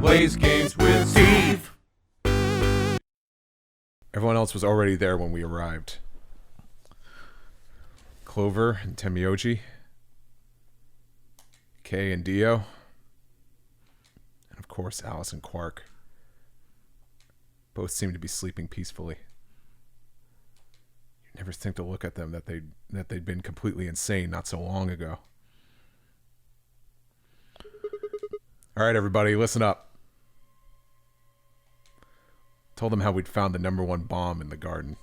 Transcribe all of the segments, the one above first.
plays games with Steve. Everyone else was already there when we arrived. Clover and Temioji, Kay and Dio, and of course Alice and Quark. Both seemed to be sleeping peacefully. You'd never think to look at them that they'd been completely insane not so long ago. All right, everybody, listen up. Told them how we'd found the #1 bomb in the garden.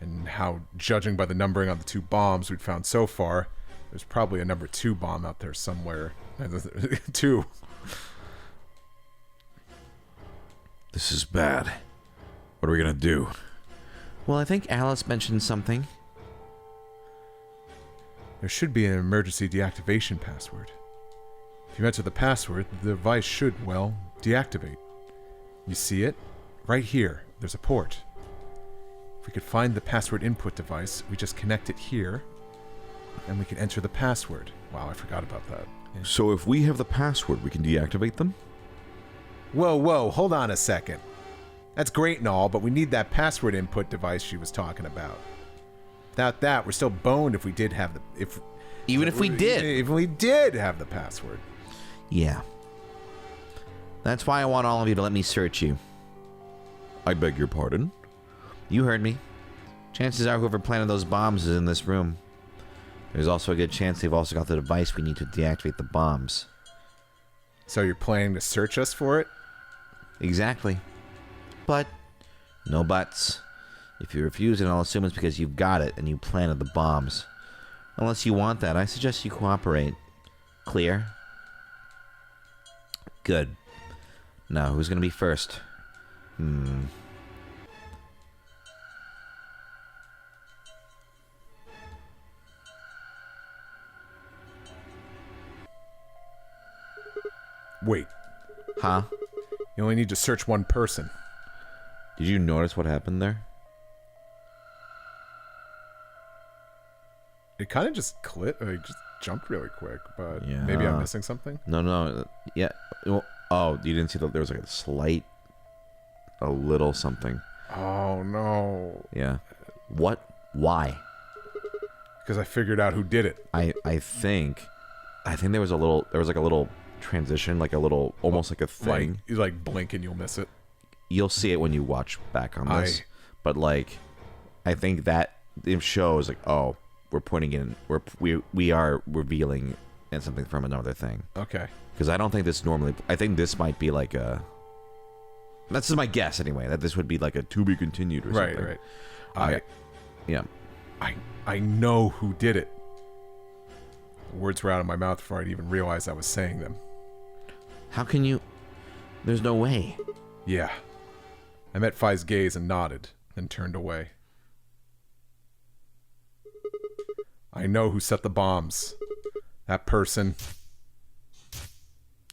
And how, judging by the numbering on the 2 bombs we'd found so far, there's probably a #2 bomb out there somewhere. 2. This is bad. What are we gonna do? Well, I think Alice mentioned something. There should be an emergency deactivation password. If you enter the password, the device should, well, deactivate. You see it? Right here. There's a port. If we could find the password input device, we just connect it here, and we can enter the password. Wow, I forgot about that. Yeah. So if we have the password, we can deactivate them? Whoa, hold on a second. That's great and all, but we need that password input device she was talking about. Without that, we're still boned if we did have the... Even if we did. If we did have the password. Yeah. That's why I want all of you to let me search you. I beg your pardon? You heard me. Chances are whoever planted those bombs is in this room. There's also a good chance they've also got the device we need to deactivate the bombs. So you're planning to search us for it? Exactly. But, no buts. If you refuse, then I'll assume it's because you've got it and you planted the bombs. Unless you want that, I suggest you cooperate. Clear? Good. Now, who's gonna be first? Wait. Huh? You only need to search one person. Did you notice what happened there? It kind of just just jumped really quick, but Yeah. maybe I'm missing something? No. Yeah. Oh, you didn't see that there was like a little something. Oh, no. Yeah. What? Why? Because I figured out who did it. I think there was like a little transition, like a little, almost like a thing. You like blink and you'll miss it. You'll see it when you watch back on this. But like, I think that it shows like, oh, we're putting in, we are revealing and something from another thing. Okay. Because I don't think this normally, I think this might be like a, that's just my guess anyway, that this would be like a to be continued or something. Right. Yeah. I know who did it. The words were out of my mouth before I'd even realized I was saying them. How can you... There's no way. Yeah. I met Phi's gaze and nodded, then turned away. I know who set the bombs. That person.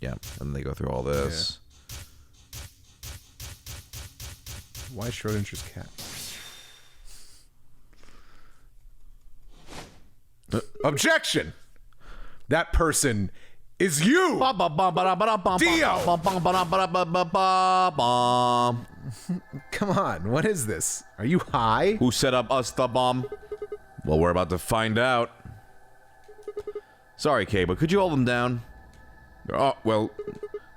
Yeah, and they go through all this. Yeah. Why Schrodinger's cat? Objection! That person is you! Dio! Come on, what is this? Are you high? Who set up us the bomb? Well, we're about to find out. Sorry, Kay, but could you hold him down? Oh, well,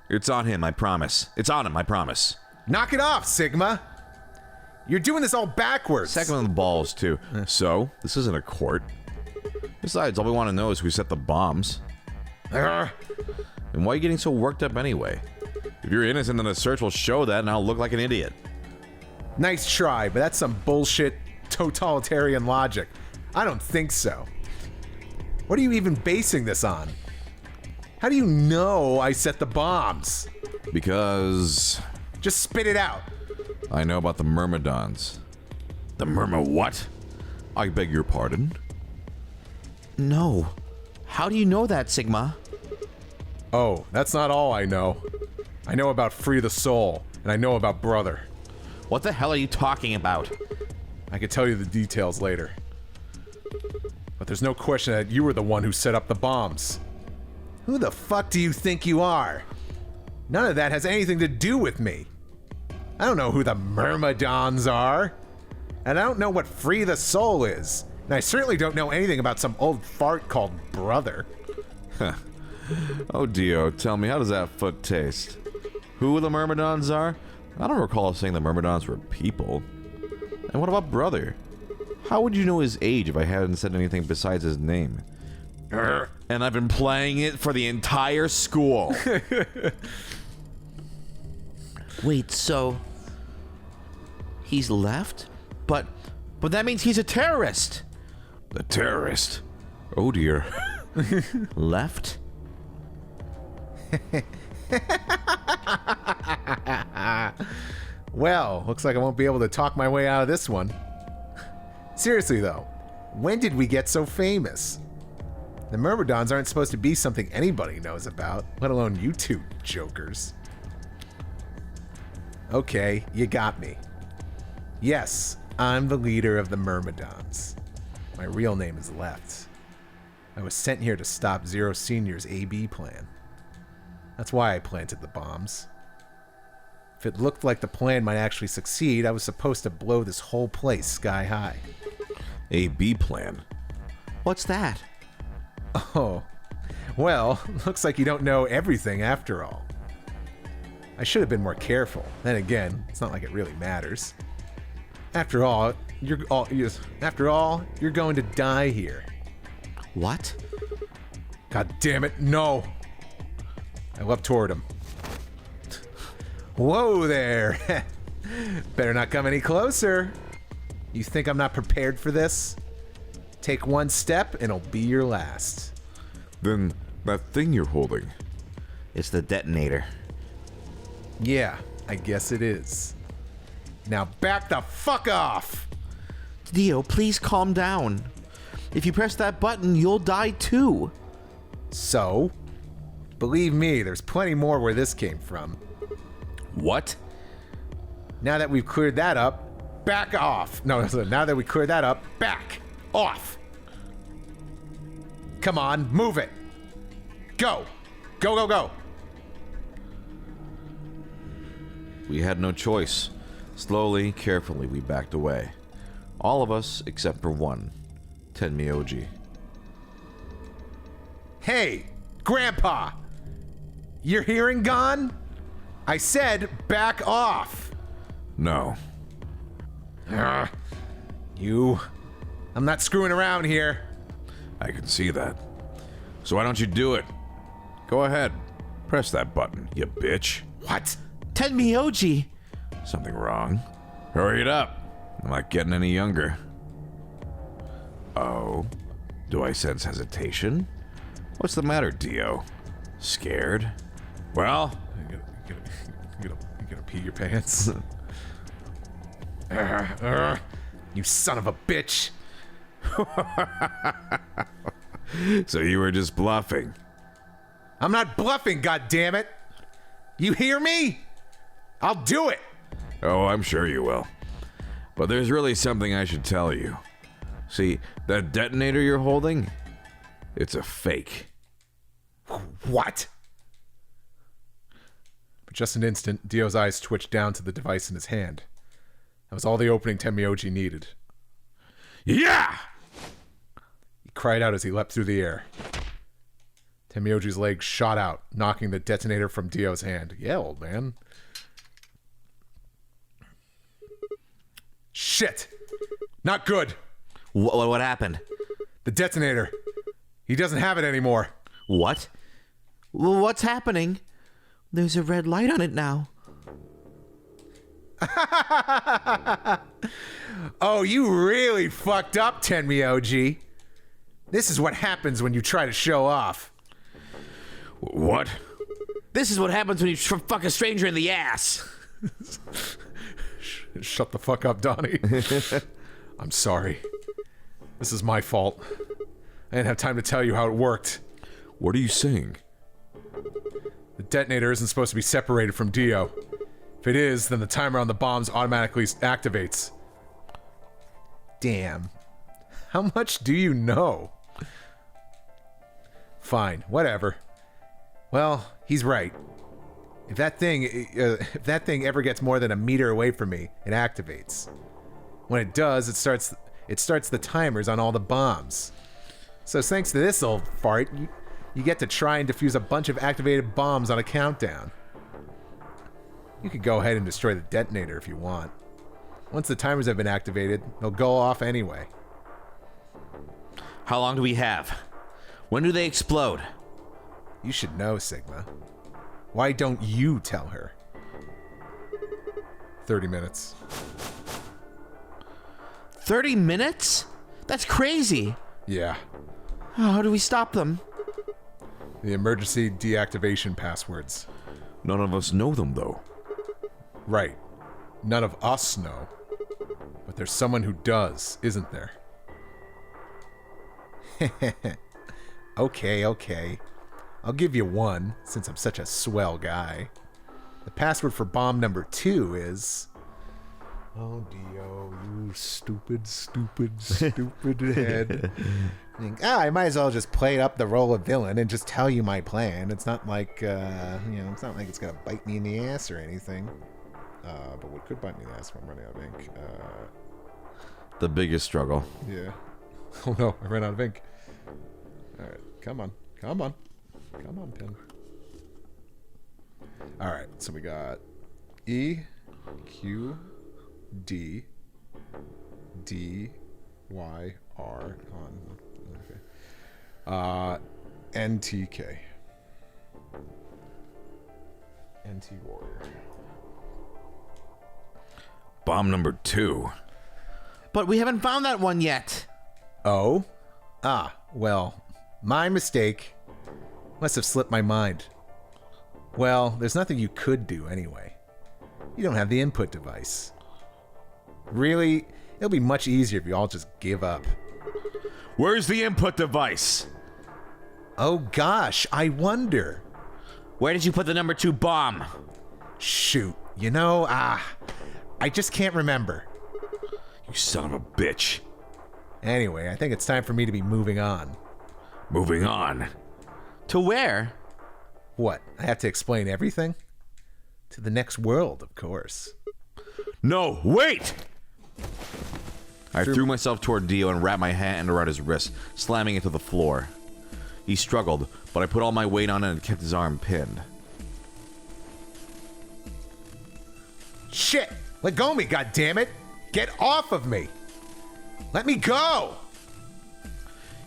it's on him, I promise. It's on him, I promise. Knock it off, Sigma! You're doing this all backwards! Second on the balls, too. So, this isn't a court. Besides, all we want to know is who set the bombs. And why are you getting so worked up anyway? If you're innocent, then the search will show that, and I'll look like an idiot. Nice try, but that's some bullshit totalitarian logic. I don't think so. What are you even basing this on? How do you know I set the bombs? Because... Just spit it out. I know about the Myrmidons. The what? I beg your pardon? No. How do you know that, Sigma? Oh, that's not all I know. I know about Free the Soul, and I know about Brother. What the hell are you talking about? I could tell you the details later. But there's no question that you were the one who set up the bombs. Who the fuck do you think you are? None of that has anything to do with me. I don't know who the Myrmidons are. And I don't know what Free the Soul is. And I certainly don't know anything about some old fart called Brother. Oh, Dio, tell me, how does that foot taste? Who the Myrmidons are? I don't recall saying the Myrmidons were people. And what about Brother? How would you know his age if I hadn't said anything besides his name? And I've been playing it for the entire school. Wait, so he's left? But that means he's a terrorist. The terrorist? Oh dear. Left? Well, looks like I won't be able to talk my way out of this one. Seriously though, when did we get so famous? The Myrmidons aren't supposed to be something anybody knows about, let alone you two jokers. Okay, you got me. Yes, I'm the leader of the Myrmidons. My real name is Left. I was sent here to stop Zero Senior's AB plan. That's why I planted the bombs. If it looked like the plan might actually succeed, I was supposed to blow this whole place sky high. A-B plan? What's that? Oh, well, looks like you don't know everything after all. I should have been more careful. Then again, it's not like it really matters. After all, you're going to die here. What? God damn it, no! I leapt toward him. Whoa there! Better not come any closer. You think I'm not prepared for this? Take one step and it'll be your last. Then that thing you're holding. It's the detonator. Yeah, I guess it is. Now back the fuck off! Dio, please calm down. If you press that button, you'll die too. So? Believe me, there's plenty more where this came from. What? Now that we've cleared that up, back off. No, now that we cleared that up, back off. Come on, move it. Go. Go, go, go. We had no choice. Slowly, carefully, we backed away. All of us except for one, Tenmyoji. Hey, Grandpa. Your hearing gone? I said back off. No. I'm not screwing around here. I can see that. So why don't you do it? Go ahead. Press that button, you bitch. What? Tenmyoji! Something wrong? Hurry it up. I'm not getting any younger. Oh? Do I sense hesitation? What's the matter, Dio? Scared? Well? You gonna pee your pants? You son of a bitch. So you were just bluffing. I'm not bluffing, goddammit. You hear me? I'll do it. Oh, I'm sure you will. But there's really something I should tell you. See, that detonator you're holding? It's a fake. What? For just an instant, Dio's eyes twitched down to the device in his hand. That was all the opening Tenmyoji needed. Yeah! He cried out as he leapt through the air. Tenmyoji's legs shot out, knocking the detonator from Dio's hand. Yeah, old man. Shit! Not good! What happened? The detonator. He doesn't have it anymore. What? What's happening? There's a red light on it now. Oh, you really fucked up, Tenmyoji. This is what happens when you try to show off. What? This is what happens when you fuck a stranger in the ass. Shut the fuck up, Donnie. I'm sorry. This is my fault. I didn't have time to tell you how it worked. What are you saying? The detonator isn't supposed to be separated from Dio. If it is, then the timer on the bombs automatically activates. Damn. How much do you know? Fine, whatever. Well, he's right. If that thing ever gets more than a meter away from me, it activates. When it does, it starts the timers on all the bombs. So thanks to this old fart, you get to try and defuse a bunch of activated bombs on a countdown. You could go ahead and destroy the detonator if you want. Once the timers have been activated, they'll go off anyway. How long do we have? When do they explode? You should know, Sigma. Why don't you tell her? 30 minutes. 30 minutes? That's crazy. Yeah. How do we stop them? The emergency deactivation passwords. None of us know them, though. Right. None of us know. But there's someone who does, isn't there? Okay. I'll give you one, since I'm such a swell guy. The password for bomb number 2 is... Oh, Dio, you stupid head. I might as well just play up the role of villain and just tell you my plan. It's not like, it's not like it's gonna bite me in the ass or anything. But what could bite me in the ass if I'm running out of ink? The biggest struggle. Yeah. Oh no, I ran out of ink. Alright, come on, pen. Alright, so we got E, Q, D, D, Y, R, on. Okay. NTK. NT Warrior. Bomb number 2. But we haven't found that one yet. Oh? Well, my mistake. Must have slipped my mind. Well, there's nothing you could do anyway. You don't have the input device. Really, it'll be much easier if you all just give up. Where's the input device? Oh gosh, I wonder. Where did you put the number 2 bomb? Shoot, I just can't remember. You son of a bitch. Anyway, I think it's time for me to be moving on. Moving on. To where? What, I have to explain everything? To the next world, of course. No, wait! I threw myself toward Dio and wrapped my hand around his wrist, slamming it to the floor. He struggled, but I put all my weight on it and kept his arm pinned. Shit! Let go of me, goddammit! Get off of me! Let me go!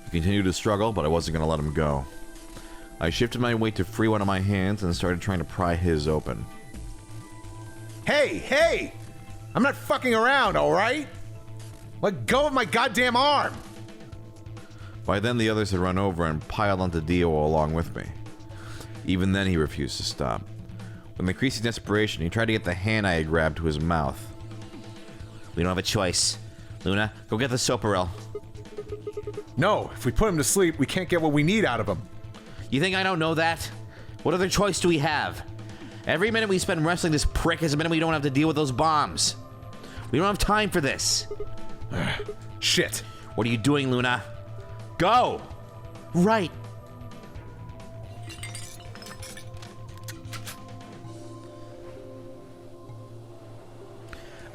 He continued to struggle, but I wasn't going to let him go. I shifted my weight to free one of my hands and started trying to pry his open. Hey! I'm not fucking around, alright? Let go of my goddamn arm! By then, the others had run over and piled onto Dio along with me. Even then, he refused to stop. With increasing desperation, he tried to get the hand I had grabbed to his mouth. We don't have a choice. Luna, go get the Soparel. No, if we put him to sleep, we can't get what we need out of him. You think I don't know that? What other choice do we have? Every minute we spend wrestling this prick is a minute we don't have to deal with those bombs. We don't have time for this. Shit. What are you doing, Luna? Go! Right.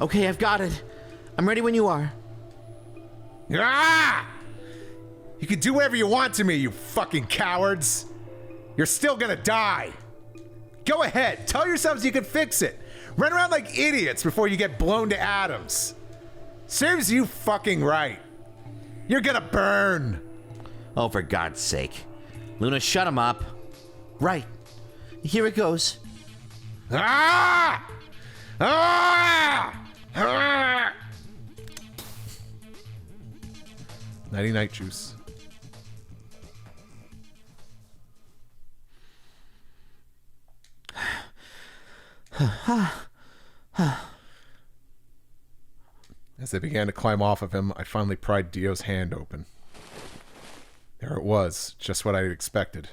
Okay, I've got it. I'm ready when you are. Ah! You can do whatever you want to me, you fucking cowards. You're still gonna die. Go ahead, tell yourselves you can fix it. Run around like idiots before you get blown to atoms. Serves you fucking right. You're gonna burn. Oh, for God's sake. Luna, shut him up. Right. Here it goes. Ah! Ah! Ah! Nighty night juice. As I began to climb off of him, I finally pried Dio's hand open. There it was, just what I had expected.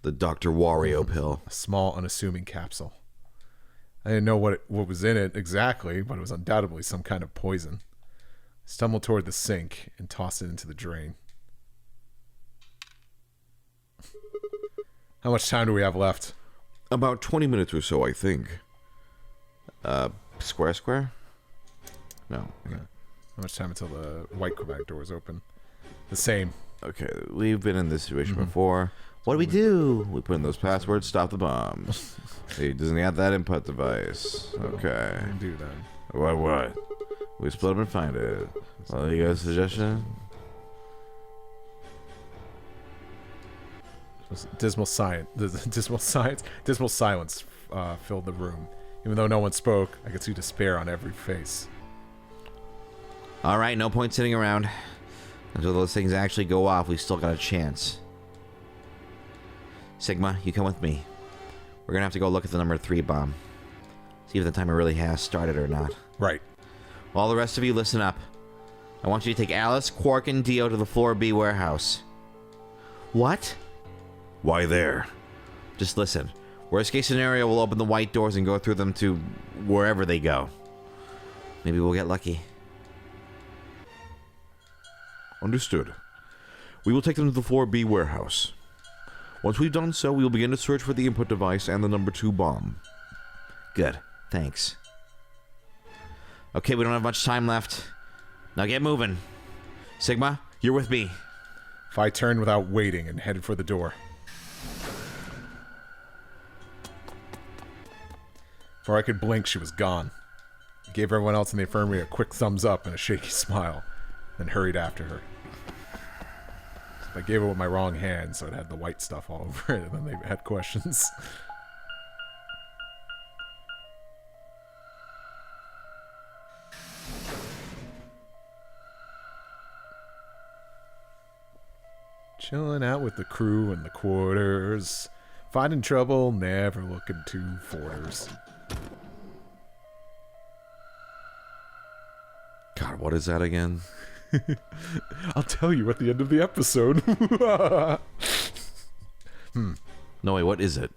The Dr. Wario pill. A small, unassuming capsule. I didn't know what was in it exactly, but it was undoubtedly some kind of poison. I stumbled toward the sink and tossed it into the drain. How much time do we have left? About 20 minutes or so, I think. Square? No. Okay. How much time until the white Quebec doors open? The same. Okay, we've been in this situation before. What do? We put in those passwords, stop the bombs. He doesn't have that input device. Okay. Do that. What? We split up and find it. Well, you got a suggestion? Dismal silence filled the room. Even though no one spoke, I could see despair on every face. All right, no point sitting around. Until those things actually go off, we still got a chance. Sigma, you come with me. We're gonna have to go look at the number 3 bomb. See if the timer really has started or not. Right. All the rest of you, listen up. I want you to take Alice, Quark, and Dio to the floor B warehouse. What? Why there? Just listen. Worst case scenario, we'll open the white doors and go through them to wherever they go. Maybe we'll get lucky. Understood. We will take them to the floor B warehouse. Once we've done so, we will begin to search for the input device and the number 2 bomb. Good. Thanks. Okay, we don't have much time left. Now get moving. Sigma, you're with me. If I turned without waiting and headed for the door. Before I could blink, she was gone. I gave everyone else in the infirmary a quick thumbs up and a shaky smile, then hurried after her. I gave it with my wrong hand, so it had the white stuff all over it, and then they had questions. Chilling out with the crew in the quarters. Finding trouble, never looking to foreigners. God, what is that again? I'll tell you at the end of the episode. No, wait, what is it?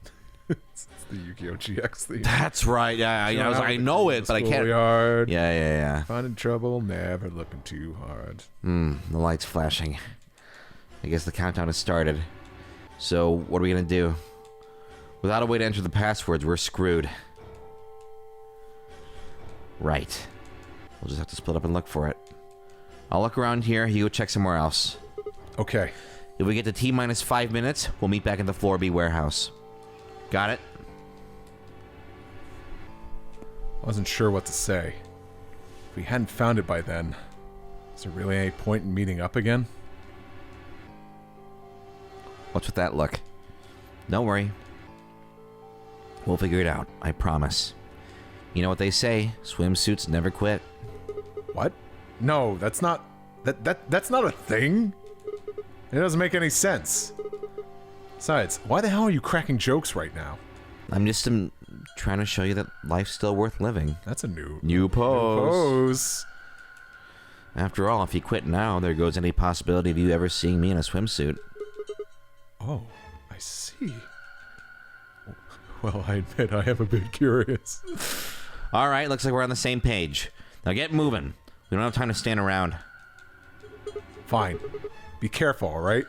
It's the Yu-Gi-Oh! GX theme. That's right. Yeah, I know it, but I can't. Schoolyard. Yeah. Finding trouble, never looking too hard. The light's flashing. I guess the countdown has started. So, what are we gonna do? Without a way to enter the passwords, we're screwed. Right. We'll just have to split up and look for it. I'll look around here, you go check somewhere else. Okay. If we get to T-minus 5 minutes, we'll meet back at the floor B warehouse. Got it? I wasn't sure what to say. If we hadn't found it by then, is there really any point in meeting up again? What's with that look? Don't worry. We'll figure it out, I promise. You know what they say, swimsuits never quit. What? No, that's not... That's not a thing. It doesn't make any sense. Besides, why the hell are you cracking jokes right now? I'm just trying to show you that life's still worth living. That's a new pose. pose. After all, if you quit now, there goes any possibility of you ever seeing me in a swimsuit. Oh, I see. Well, I admit I am a bit curious. All right, looks like we're on the same page. Now get moving. We don't have time to stand around. Fine. Be careful, alright?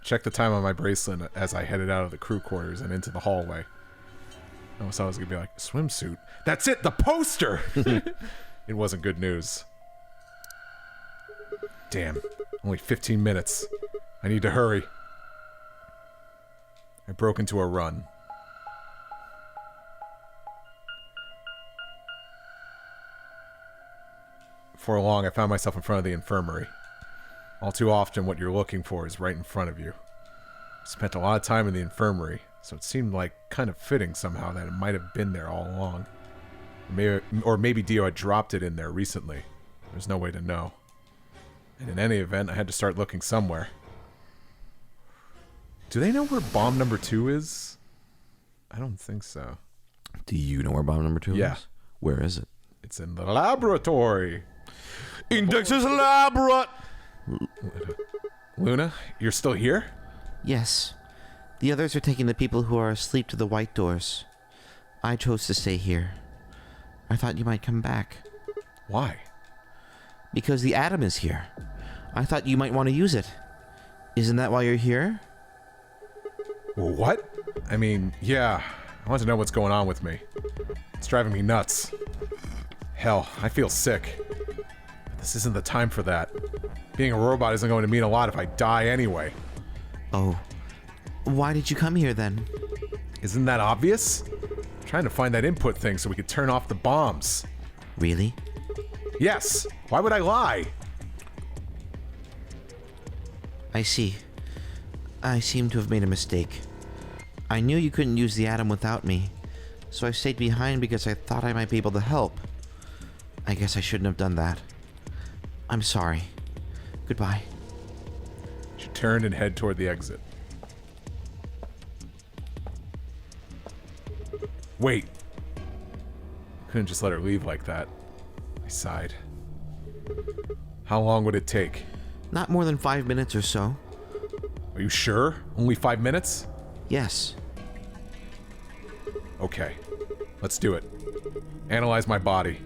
Check the time on my bracelet as I headed out of the crew quarters and into the hallway. I almost thought I was going to be like, swimsuit? That's it! The poster! It wasn't good news. Damn. Only 15 minutes. I need to hurry. I broke into a run. Before long, I found myself in front of the infirmary. All too often, what you're looking for is right in front of you. I spent a lot of time in the infirmary, so it seemed like kind of fitting somehow that it might have been there all along. Or maybe Dio had dropped it in there recently. There's no way to know. And in any event, I had to start looking somewhere. Do they know where bomb number 2 is? I don't think so. Do you know where bomb number 2 Yeah. is? Where is it? It's in the laboratory. Index's elaborate! Luna, you're still here? Yes. The others are taking the people who are asleep to the white doors. I chose to stay here. I thought you might come back. Why? Because the atom is here. I thought you might want to use it. Isn't that why you're here? What? I mean, yeah. I want to know what's going on with me. It's driving me nuts. Hell, I feel sick. But this isn't the time for that. Being a robot isn't going to mean a lot if I die anyway. Oh. Why did you come here then? Isn't that obvious? I'm trying to find that input thing so we could turn off the bombs. Really? Yes. Why would I lie? I see. I seem to have made a mistake. I knew you couldn't use the atom without me, so I stayed behind because I thought I might be able to help. I guess I shouldn't have done that. I'm sorry. Goodbye. She turned and headed toward the exit. Wait. Couldn't just let her leave like that. I sighed. How long would it take? Not more than 5 minutes or so. Are you sure? Only 5 minutes? Yes. Okay. Let's do it. Analyze my body.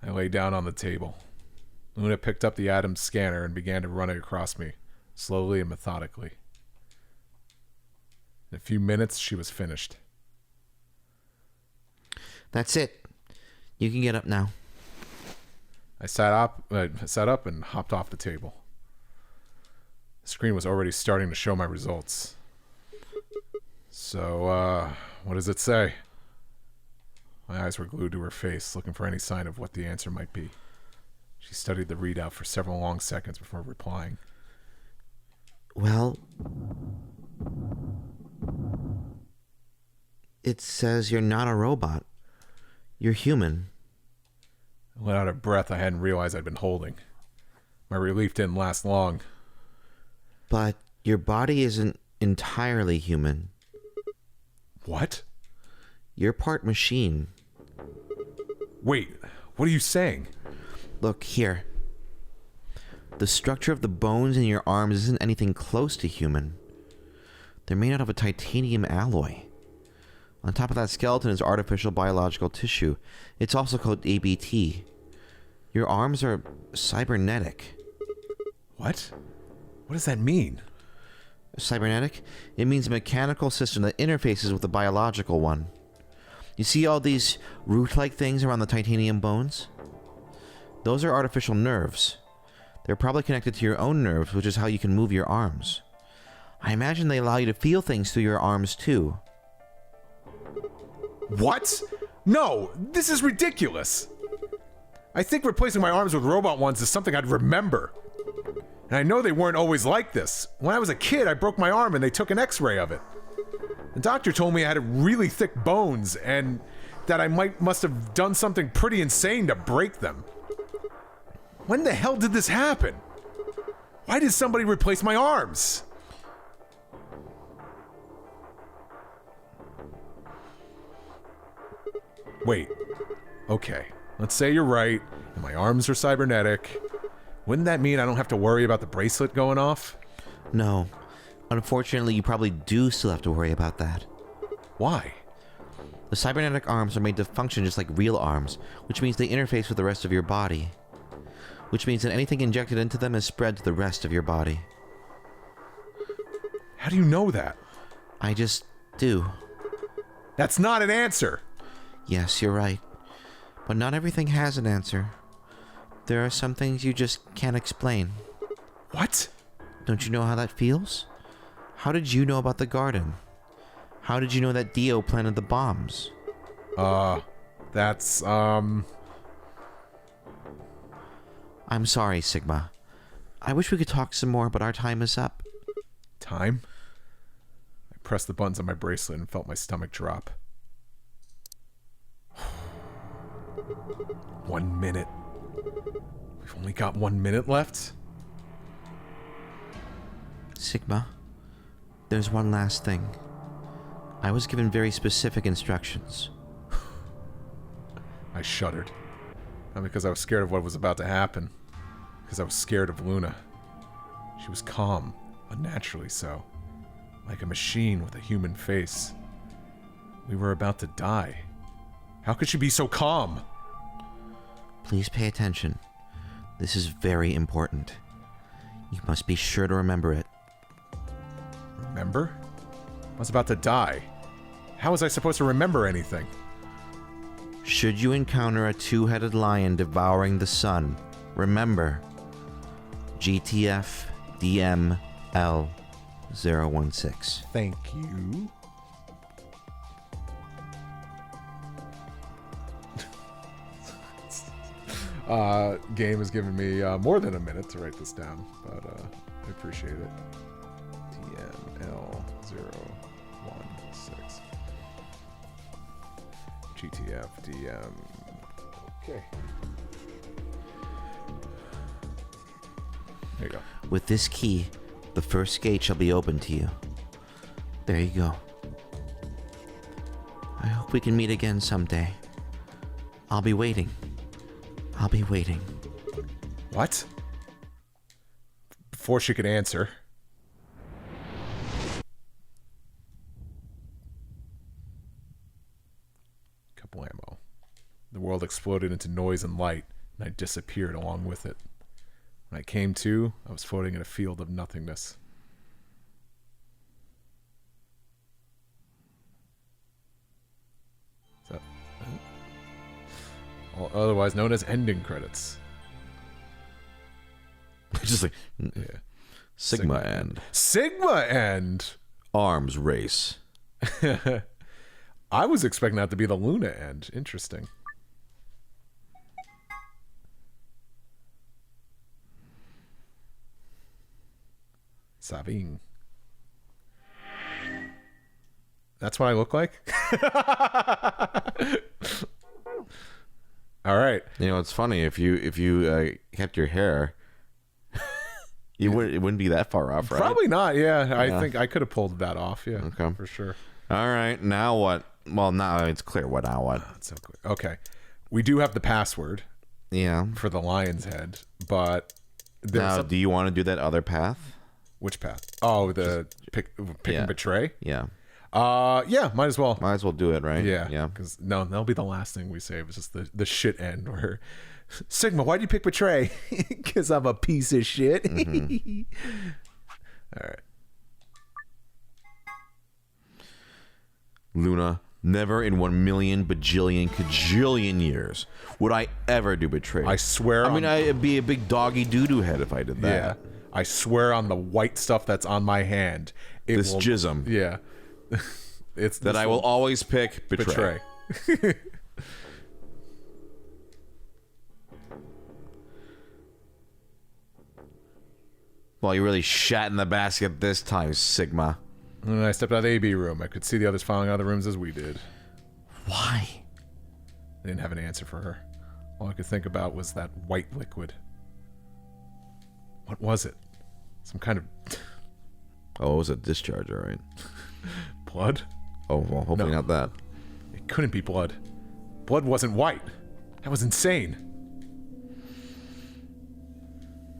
I lay down on the table. Luna picked up the Atom scanner and began to run it across me, slowly and methodically. In a few minutes, she was finished. That's it. You can get up now. I sat up and hopped off the table. The screen was already starting to show my results. So, what does it say? My eyes were glued to her face, looking for any sign of what the answer might be. She studied the readout for several long seconds before replying. Well, it says you're not a robot. You're human. I let out a breath I hadn't realized I'd been holding. My relief didn't last long. But your body isn't entirely human. What? You're part machine. Wait, what are you saying? Look, here. The structure of the bones in your arms isn't anything close to human. They're made out of a titanium alloy. On top of that skeleton is artificial biological tissue. It's also called ABT. Your arms are cybernetic. What? What does that mean? Cybernetic? It means a mechanical system that interfaces with the biological one. You see all these root-like things around the titanium bones? Those are artificial nerves. They're probably connected to your own nerves, which is how you can move your arms. I imagine they allow you to feel things through your arms, too. What? No, this is ridiculous. I think replacing my arms with robot ones is something I'd remember. And I know they weren't always like this. When I was a kid, I broke my arm and they took an x-ray of it. The doctor told me I had really thick bones and that I must have done something pretty insane to break them. When the hell did this happen? Why did somebody replace my arms? Wait. Okay. Let's say you're right, and my arms are cybernetic. Wouldn't that mean I don't have to worry about the bracelet going off? No. Unfortunately, you probably do still have to worry about that. Why? The cybernetic arms are made to function just like real arms, which means they interface with the rest of your body. Which means that anything injected into them is spread to the rest of your body. How do you know that? I just do. That's not an answer! Yes, you're right. But not everything has an answer. There are some things you just can't explain. What? Don't you know how that feels? How did you know about the garden? How did you know that Dio planted the bombs? That's, I'm sorry, Sigma. I wish we could talk some more, but our time is up. Time? I pressed the buttons on my bracelet and felt my stomach drop. 1 minute. We've only got 1 minute left? Sigma, there's one last thing. I was given very specific instructions. I shuddered. Not because I was scared of what was about to happen. Because I was scared of Luna. She was calm, unnaturally so. Like a machine with a human face. We were about to die. How could she be so calm? Please pay attention. This is very important. You must be sure to remember it. Remember? I was about to die. How was I supposed to remember anything? Should you encounter a two-headed lion devouring the sun, remember GTF DML 016. Thank you. Game has given me more than a minute to write this down, but I appreciate it. DML 016. GTF DM. Okay. There you go. With this key, the first gate shall be open to you. There you go. I hope we can meet again someday. I'll be waiting. I'll be waiting. What? Before she could answer. Kablamo. The world exploded into noise and light, and I disappeared along with it. When I came to, I was floating in a field of nothingness. Is that it? Otherwise known as ending credits. Just like Yeah. Sigma end. Sigma end! Arms race. I was expecting that to be the Luna end. Interesting. Sabine. That's what I look like? All right. You know, it's funny if you kept your hair, it wouldn't be that far off, right? Probably not, yeah. I think I could have pulled that off, yeah. Okay. For sure. All right, now what? Well, now it's clear what now what. That's so clear. Okay. We do have the password Yeah. for the lion's head, but there's Now, do you want to do that other path? which path? Oh, the pick yeah. and betray? Yeah. Yeah, might as well. Might as well do it, right? Yeah. Yeah. Because no, that'll be the last thing we save. It's just the shit end where Sigma, why'd you pick betray? Because I'm a piece of shit. Mm-hmm. All right. Luna, never in 1,000,000 bajillion kajillion years would I ever do betrayal. I swear. I mean, I'd be a big doggy doo-doo head if I did that. Yeah. I swear on the white stuff that's on my hand. This jism. Yeah. It's That I will always pick betray. Well, you really shat in the basket this time, Sigma. And when I stepped out of the AB room, I could see the others filing out of the rooms as we did. Why? I didn't have an answer for her. All I could think about was that white liquid. What was it? Some kind of Oh, it was a discharge, all right. blood? Oh, well, hopefully No. not that. It couldn't be blood. Blood wasn't white. That was insane.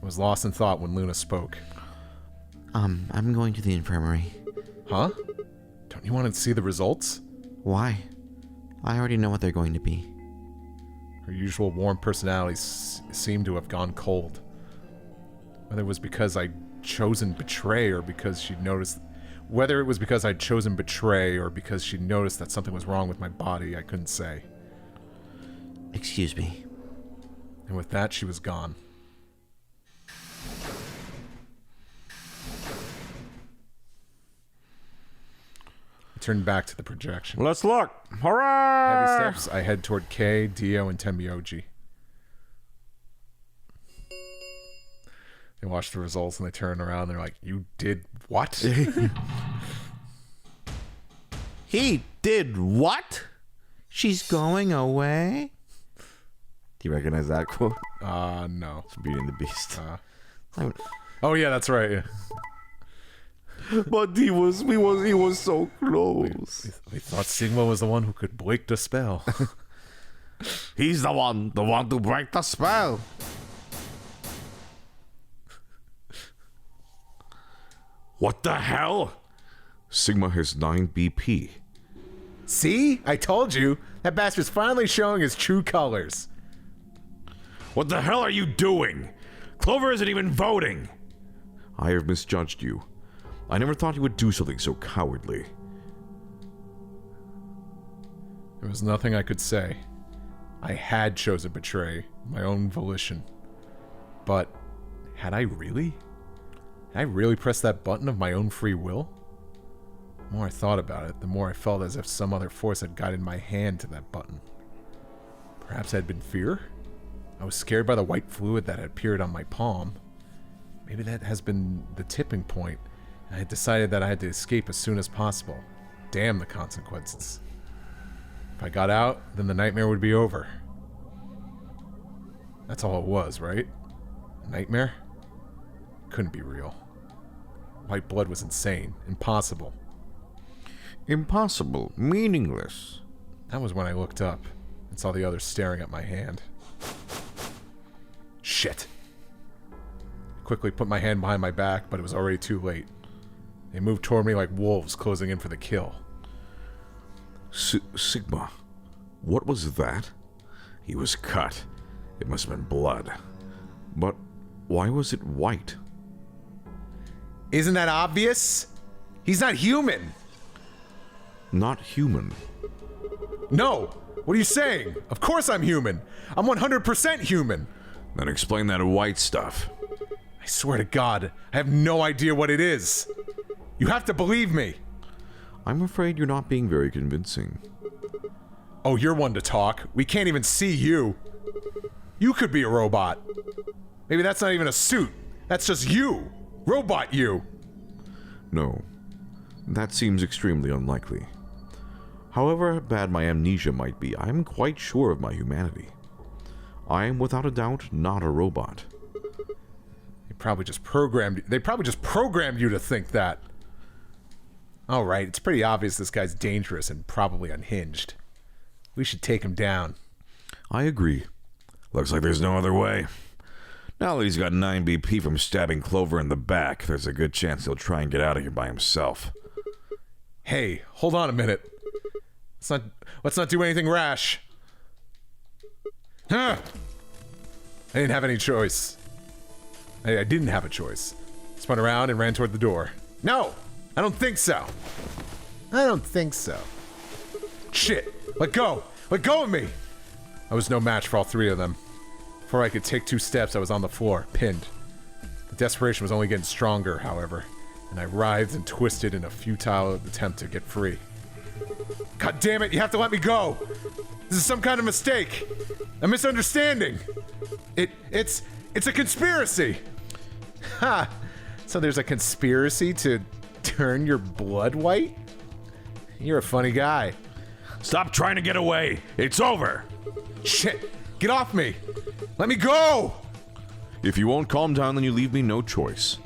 I was lost in thought when Luna spoke. I'm going to the infirmary. Huh? Don't you want to see the results? Why? I already know what they're going to be. Her usual warm personality seemed to have gone cold. Whether it was because I'd chosen betray or because she'd noticed... Whether it was because I'd chosen betray or because she noticed that something was wrong with my body, I couldn't say. Excuse me. And with that, she was gone. I turned back to the projection. Let's look. Heavy Hurrah! steps, I head toward Kei, Dio, and Tenmyoji. They watch the results and they turn around and they're like, "You did what?" He did what? She's going away? Do you recognize that quote? No. It's Beauty and the Beast. Oh yeah, that's right. Yeah. But he was so close. We thought Sigma was the one who could break the spell. He's the one to break the spell. What the hell? Sigma has 9 BP. See? I told you. That bastard's finally showing his true colors. What the hell are you doing? Clover isn't even voting! I have misjudged you. I never thought you would do something so cowardly. There was nothing I could say. I had chosen betray, my own volition. But, had I really? Had I really pressed that button of my own free will? The more I thought about it, the more I felt as if some other force had guided my hand to that button. Perhaps it had been fear? I was scared by the white fluid that had appeared on my palm. Maybe that has been the tipping point, and I had decided that I had to escape as soon as possible. Damn the consequences. If I got out, then the nightmare would be over. That's all it was, right? A nightmare? Couldn't be real. White blood was insane. Impossible. Impossible. Meaningless. That was when I looked up and saw the others staring at my hand. Shit. I quickly put my hand behind my back, but it was already too late. They moved toward me like wolves closing in for the kill. Sigma. What was that? He was cut. It must have been blood. But why was it white? Isn't that obvious? He's not human. Not human. No. What are you saying? Of course I'm human. I'm 100% human. Then explain that white stuff. I swear to God, I have no idea what it is. You have to believe me. I'm afraid you're not being very convincing. Oh, you're one to talk. We can't even see you. You could be a robot. Maybe that's not even a suit. That's just you. Robot you. No. That seems extremely unlikely. However bad my amnesia might be, I'm quite sure of my humanity. I am without a doubt not a robot. They probably just programmed you to think that. All right, it's pretty obvious this guy's dangerous and probably unhinged. We should take him down. I agree. Looks like there's no other way. Now that he's got 9 BP from stabbing Clover in the back, there's a good chance he'll try and get out of here by himself. Hey, hold on a minute. Let's not do anything rash. Huh. I didn't have any choice. I didn't have a choice. Spun around and ran toward the door. No! I don't think so. I don't think so. Shit! Let go! Let go of me! I was no match for all three of them. Before I could take 2 steps, I was on the floor, pinned. The desperation was only getting stronger, however, and I writhed and twisted in a futile attempt to get free. God damn it, you have to let me go! This is some kind of mistake! A misunderstanding! It's a conspiracy! Ha! So there's a conspiracy to turn your blood white? You're a funny guy. Stop trying to get away! It's over! Shit! Get off me! Let me go! If you won't calm down, then you leave me no choice.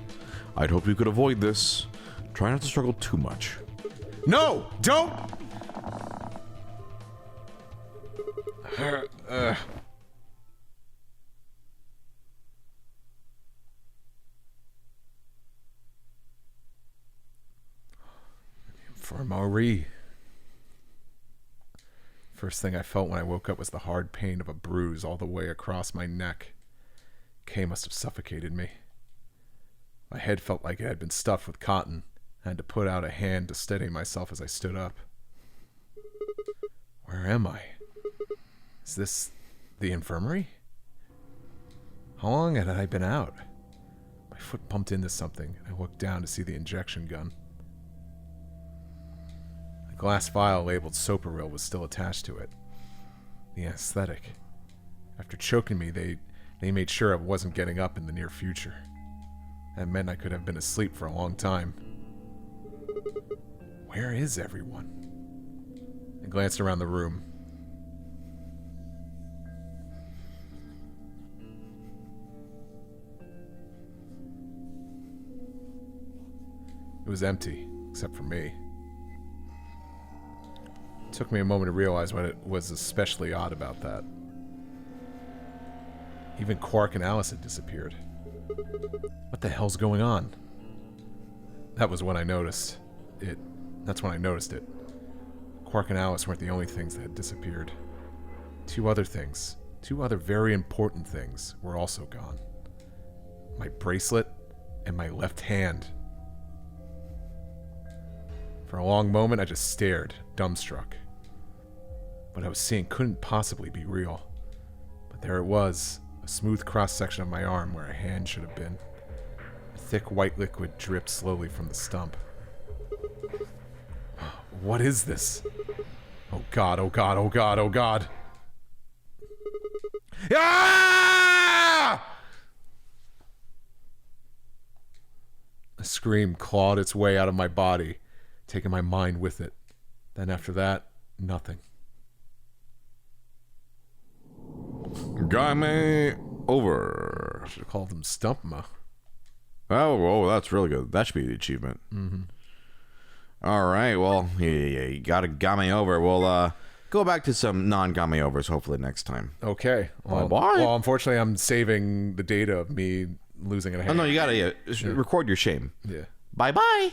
I'd hope you could avoid this. Try not to struggle too much. No! Don't! Infirmary. First thing I felt when I woke up was the hard pain of a bruise all the way across my neck. Kay must have suffocated me. My head felt like it had been stuffed with cotton. I had to put out a hand to steady myself as I stood up. Where am I? Is this the infirmary? How long had I been out? My foot bumped into something, and I looked down to see the injection gun. A glass vial labeled Soparil was still attached to it. The anesthetic. After choking me, they made sure I wasn't getting up in the near future. That meant I could have been asleep for a long time. Where is everyone? I glanced around the room. It was empty, except for me. It took me a moment to realize what it was especially odd about that. Even Quark and Alice had disappeared. What the hell's going on? That was when I noticed it. That's when I noticed it. Quark and Alice weren't the only things that had disappeared. 2 other things. 2 other very important things were also gone. My bracelet and my left hand. For a long moment, I just stared, dumbstruck. What I was seeing couldn't possibly be real. But there it was, a smooth cross-section of my arm where a hand should have been. A thick white liquid dripped slowly from the stump. What is this? Oh god, oh god, oh god, oh god. Ah! A scream clawed its way out of my body, taking my mind with it. Then after that, nothing. Game over. I should have called him Stumpma. Oh, that's really good. That should be the achievement. Mm-hmm. All right. Well, you got a game over. We'll go back to some non-game overs hopefully next time. Okay. Well, Bye-bye. well, unfortunately, I'm saving the data of me losing a hand. Oh, no, you got to record your shame. Yeah. Bye-bye.